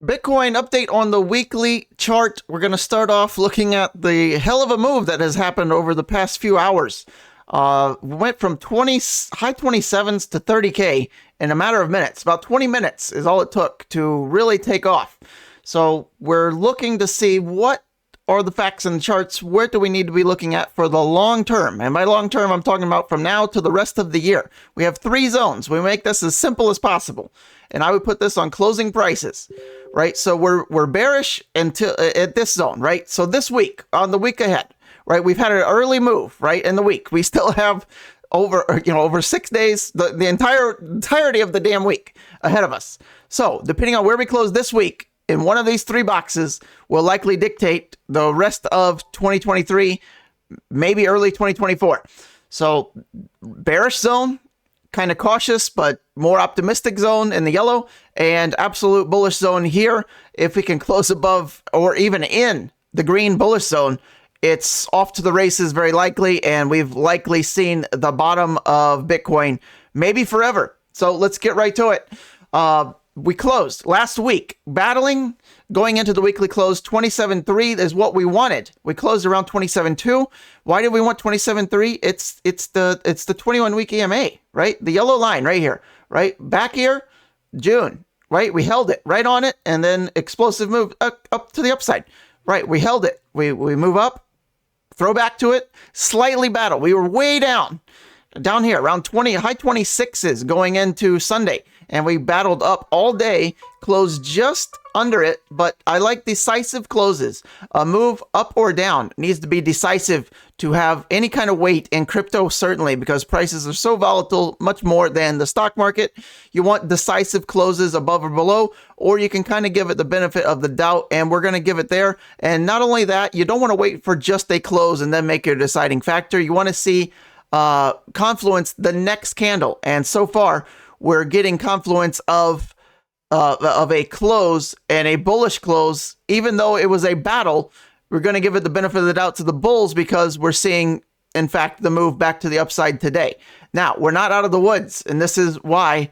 Bitcoin update on the weekly chart. We're going to start off looking at the hell of a move that has happened over the past few hours. Went from high 27s to 30K in a matter of minutes. About 20 minutes is all it took to really take off. So we're looking to see what are the facts and charts. Where do we need to be looking at for the long term? And by long term, I'm talking about from now to the rest of the year. We have three zones. We make this as simple as possible. And I would put this on closing prices, right? So we're bearish until at this zone, right? So this week, on the week ahead, right? We've had an early move, right? In the week, we still have over 6 days, the entirety of the damn week ahead of us. So depending on where we close this week, in one of these three boxes will likely dictate the rest of 2023, maybe early 2024. So bearish zone, kind of cautious, but more optimistic zone in the yellow, and absolute bullish zone here. If we can close above or even in the green bullish zone, it's off to the races very likely, and we've likely seen the bottom of Bitcoin maybe forever. So let's get right to it. We closed last week battling going into the weekly close. 27.3 is what we wanted. We closed around 27.2. Why did we want 27.3? It's the 21 week EMA, right? The yellow line right here, right? Back here, June, right? We held it right on it, and then explosive move up to the upside, right? We held it. We move up, throw back to it, slightly battle. We were way down here around high 26s going into Sunday. And we battled up all day, closed just under it, but I like decisive closes. A move up or down needs to be decisive to have any kind of weight in crypto, certainly, because prices are so volatile, much more than the stock market. You want decisive closes above or below, or you can kind of give it the benefit of the doubt, and we're going to give it there. And not only that, you don't want to wait for just a close and then make your deciding factor. You want to see confluence the next candle, and so far, we're getting confluence of a close and a bullish close. Even though it was a battle, we're going to give it the benefit of the doubt to the bulls because we're seeing, in fact, the move back to the upside today. Now, we're not out of the woods, and this is why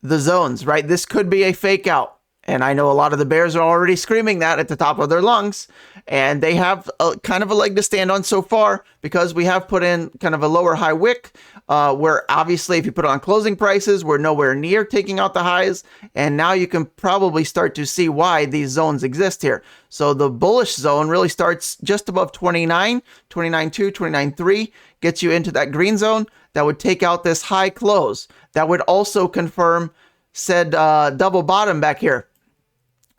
the zones, right? This could be a fake out. And I know a lot of the bears are already screaming that at the top of their lungs, and they have kind of a leg to stand on so far because we have put in kind of a lower high wick where obviously if you put it on closing prices, we're nowhere near taking out the highs. And now you can probably start to see why these zones exist here. So the bullish zone really starts just above 29, 29.2, 29.3, gets you into that green zone that would take out this high close. That would also confirm said double bottom back here.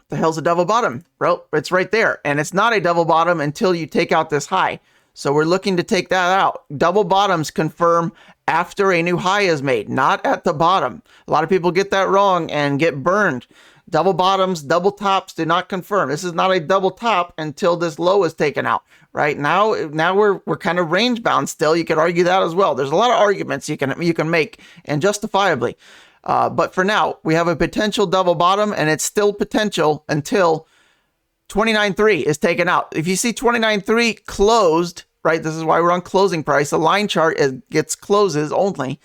The hell's a double bottom? Well, it's right there. And it's not a double bottom until you take out this high. So we're looking to take that out. Double bottoms confirm after a new high is made, not at the bottom. A lot of people get that wrong and get burned. Double bottoms, double tops do not confirm. This is not a double top until this low is taken out. Right now we're kind of range bound still. You could argue that as well. There's a lot of arguments you can make, and justifiably. But for now, we have a potential double bottom, and it's still potential until 29.3 is taken out. If you see 29.3 closed, right, this is why we're on closing price. The line chart gets closes only.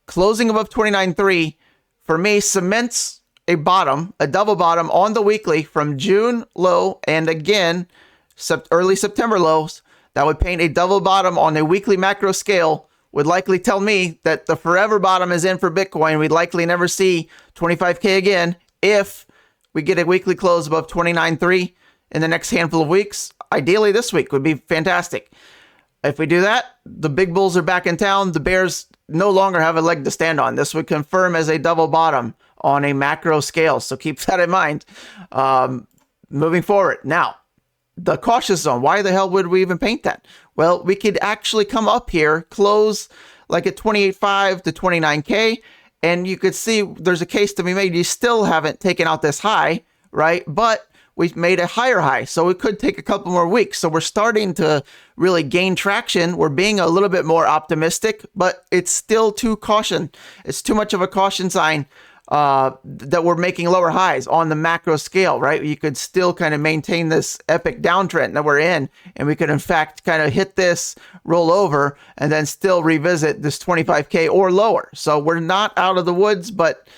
Closing above 29.3, for me, cements a bottom, a double bottom on the weekly from June low and again, early September lows. That would paint a double bottom on a weekly macro scale. Would likely tell me that the forever bottom is in for Bitcoin. We'd likely never see 25K again if we get a weekly close above 29.3 in the next handful of weeks. Ideally, this week would be fantastic. If we do that, the big bulls are back in town. The bears no longer have a leg to stand on. This would confirm as a double bottom on a macro scale. So keep that in mind moving forward. Now, the cautious zone. Why the hell would we even paint that? Well, we could actually come up here, close like at 28.5 to 29K, and you could see there's a case to be made. You still haven't taken out this high, right? But we've made a higher high, so it could take a couple more weeks. So we're starting to really gain traction. We're being a little bit more optimistic, but it's still too caution. It's too much of a caution sign that we're making lower highs on the macro scale, right? You could still kind of maintain this epic downtrend that we're in, and we could in fact kind of hit this, roll over, and then still revisit this 25K or lower. So we're not out of the woods, but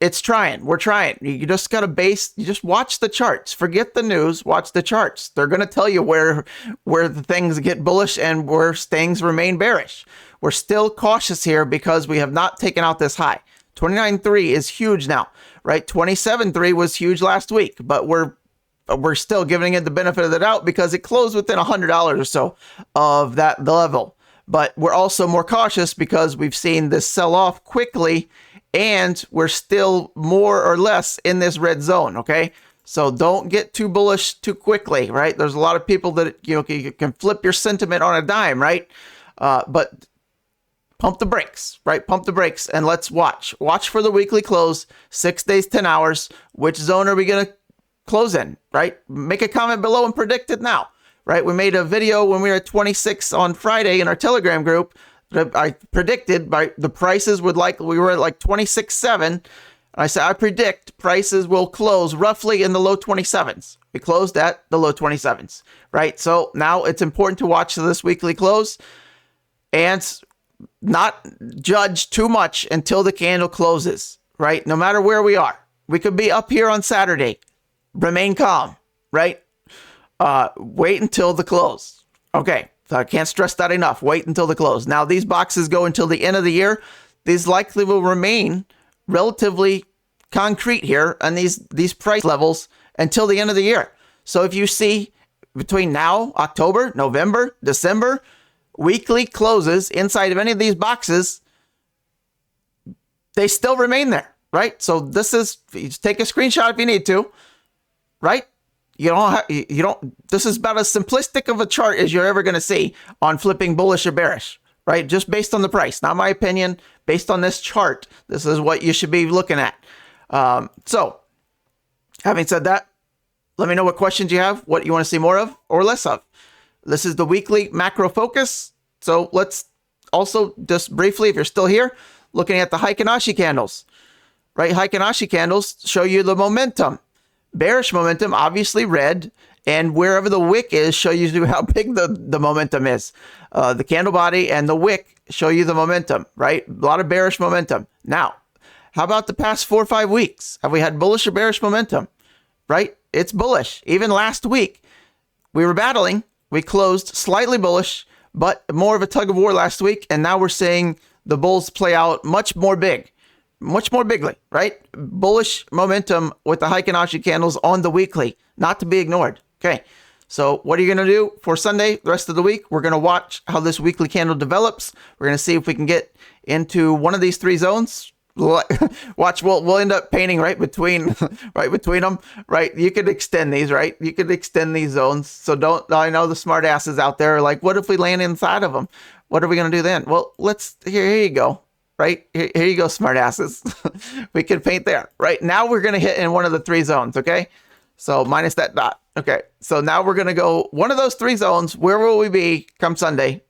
it's trying. We're trying. You just got to you just watch the charts. Forget the news. Watch the charts. They're going to tell you where the things get bullish and where things remain bearish. We're still cautious here because we have not taken out this high. 29.3 is huge now, right? 27.3 was huge last week, but we're still giving it the benefit of the doubt because it closed within $100 or so of the level. But we're also more cautious because we've seen this sell off quickly and we're still more or less in this red zone, okay? So don't get too bullish too quickly, right? There's a lot of people that, you can flip your sentiment on a dime, right? But pump the brakes, right? Pump the brakes and let's watch. Watch for the weekly close, 6 days, 10 hours. Which zone are we going to close in, right? Make a comment below and predict it now, right? We made a video when we were at 26 on Friday in our Telegram group. I predicted the prices we were at like 26.7. I said, I predict prices will close roughly in the low 27s. We closed at the low 27s, right? So now it's important to watch this weekly close and not judge too much until the candle closes, right? No matter where we are. We could be up here on Saturday. Remain calm, right? Wait until the close. Okay. So I can't stress that enough. Wait until the close. Now, these boxes go until the end of the year. These likely will remain relatively concrete here on these price levels until the end of the year. So if you see between now, October, November, December, weekly closes inside of any of these boxes, they still remain there, right? So you just take a screenshot if you need to, right? This is about as simplistic of a chart as you're ever going to see on flipping bullish or bearish, right? Just based on the price, not my opinion, based on this chart, this is what you should be looking at. So having said that, let me know what questions you have, what you want to see more of or less of. This is the weekly macro focus. So let's also just briefly, if you're still here, looking at the Heikin Ashi candles, right? Heikin Ashi candles show you the momentum. Bearish momentum, obviously red, and wherever the wick is, show you how big the momentum is. The candle body and the wick show you the momentum, right? A lot of bearish momentum. Now, how about the past 4 or 5 weeks? Have we had bullish or bearish momentum, right? It's bullish. Even last week, we were battling. We closed slightly bullish, but more of a tug of war last week, and now we're seeing the bulls play out much more bigly, right? Bullish momentum with the Heikin Ashi candles on the weekly, not to be ignored. Okay, so what are you going to do for Sunday, the rest of the week? We're going to watch how this weekly candle develops. We're going to see if we can get into one of these 3 zones. Watch, we'll end up painting right between them, right? You could extend these, right? You could extend these zones. So I know the smart asses out there are like, what if we land inside of them? What are we going to do then? Well, here you go. Right? Here you go, smart asses. We can paint there. Right? Now we're going to hit in one of the 3 zones, okay? So minus that dot. Okay. So now we're going to go one of those 3 zones. Where will we be come Sunday?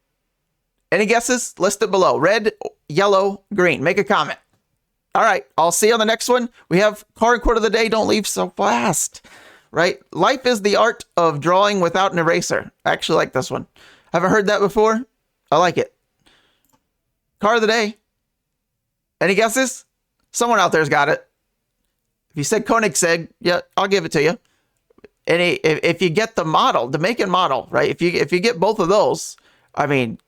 Any guesses? List it below. Red, yellow, green. Make a comment. All right. I'll see you on the next one. We have card quote of the day. Don't leave so fast. Right? Life is the art of drawing without an eraser. I actually like this one. Haven't heard that before. I like it. Card of the day. Any guesses? Someone out there's got it. If you said Koenigsegg, yeah, I'll give it to you. If you get the model, the make and model, right? If you get both of those, I mean,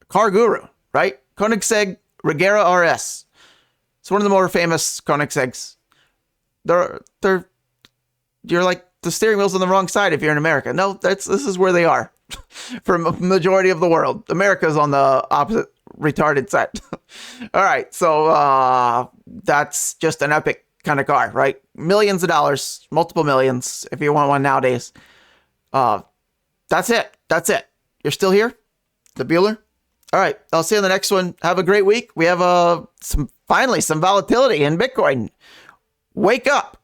Car Guru, right? Koenigsegg Regera RS. It's one of the more famous Koenigsegg's. You're like the steering wheel's on the wrong side if you're in America. No, this is where they are for a majority of the world. America's on the opposite retarded side. All right, so that's just an epic kind of car, right? Millions of dollars, multiple millions if you want one nowadays. That's it. You're still here? The Bueller? All right, I'll see you on the next one. Have a great week. We have finally some volatility in Bitcoin. Wake up.